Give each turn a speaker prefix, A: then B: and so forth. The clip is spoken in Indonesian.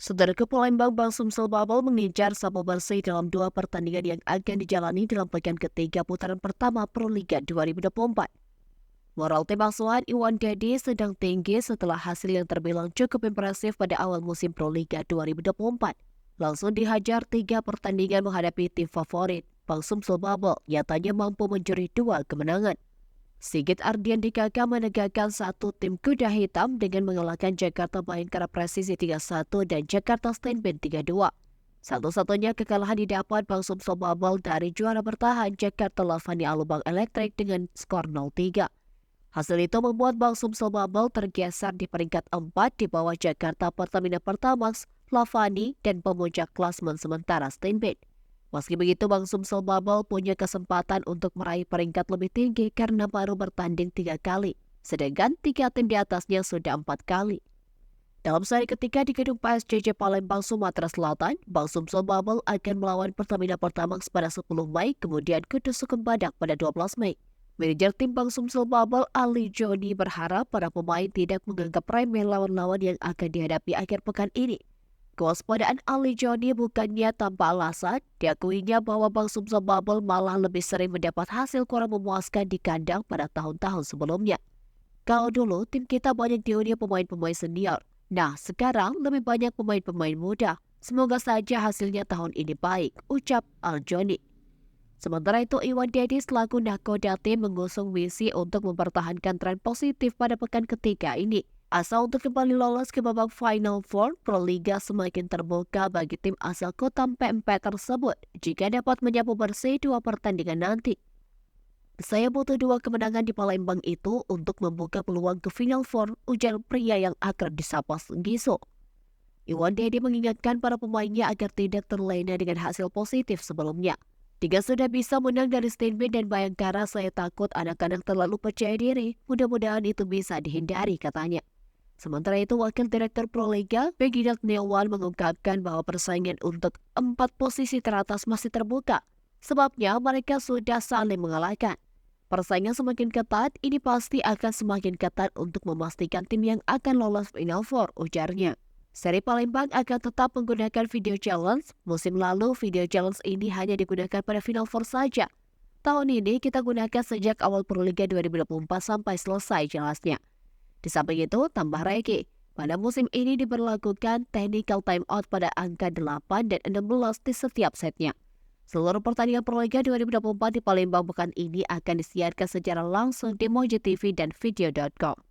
A: Saudara Palembang Bang Sumsel Babel mengincar sabu bersih dalam dua pertandingan yang akan dijalani dalam pekan ketiga putaran pertama Proliga 2024. Moral tim asuhan Iwan Dedi sedang tinggi setelah hasil yang terbilang cukup impresif pada awal musim Proliga 2024. Langsung dihajar tiga pertandingan menghadapi tim favorit, Bang Sumsel Babel nyatanya mampu mencuri dua kemenangan. Sigit Ardian Dikaka menegakkan satu tim kuda hitam dengan mengalahkan Jakarta Bayangkara Presisi 3-1 dan Jakarta Steinband 3-2. Satu-satunya kekalahan didapat Bang Sumsel Babel dari juara bertahan Jakarta Lavani Alubang Elektrik dengan skor 0-3. Hasil itu membuat Bang Sumsel Babel tergeser di peringkat 4 di bawah Jakarta Pertamina Pertamax, Lavani, dan pemuncak klasmen sementara Steinband. Meski begitu, Bang Sumsel Babel punya kesempatan untuk meraih peringkat lebih tinggi karena baru bertanding 3 kali, sedangkan 3 tim di atasnya sudah 4 kali. Dalam seri ketiga di gedung PSJJ Palembang, Sumatera Selatan, Bang Sumsel Babel akan melawan Pertamina Pertamax pada 10 Mei, kemudian Kudus Sukun Badak pada 12 Mei. Manajer tim Bang Sumsel Babel, Ali Joni, berharap para pemain tidak menganggap remeh lawan-lawan yang akan dihadapi akhir pekan ini. Kewaspadaan Ali Joni bukannya tanpa alasan, diakuinya bahwa Bang Sumsel Babel malah lebih sering mendapat hasil kurang memuaskan di kandang pada tahun-tahun sebelumnya. Kalau dulu tim kita banyak dihuni pemain-pemain senior, nah sekarang lebih banyak pemain-pemain muda. Semoga saja hasilnya tahun ini baik, ucap Al Joni. Sementara itu, Iwan Dedi selaku nakoda tim mengusung misi untuk mempertahankan tren positif pada pekan ketiga ini. Asa untuk kembali lolos ke babak Final Four, Proliga semakin terbuka bagi tim asal kota Pempek tersebut jika dapat menyapu bersih dua pertandingan nanti. Saya butuh dua kemenangan di Palembang itu untuk membuka peluang ke Final Four, ujar pria yang akrab disapa Giso. Iwan Dedi mengingatkan para pemainnya agar tidak terlena dengan hasil positif sebelumnya. Tiga sudah bisa menang dari Steinband dan Bayangkara, saya takut anak-anak terlalu percaya diri. Mudah-mudahan itu bisa dihindari, katanya. Sementara itu, Wakil Direktur Proliga, Beginat Newan, mengungkapkan bahwa persaingan untuk 4 posisi teratas masih terbuka. Sebabnya mereka sudah saling mengalahkan. Persaingan semakin ketat, ini pasti akan semakin ketat untuk memastikan tim yang akan lolos Final Four, ujarnya. Seri Palembang akan tetap menggunakan video challenge. Musim lalu, video challenge ini hanya digunakan pada Final Four saja. Tahun ini kita gunakan sejak awal Proliga 2024 sampai selesai, jelasnya. Di samping itu, tambah Regi. Pada musim ini diberlakukan technical timeout pada angka 8 dan 16 di setiap setnya. Seluruh pertandingan Proliga 2024 di Palembang pekan ini akan disiarkan secara langsung di MojiTV dan Video.com.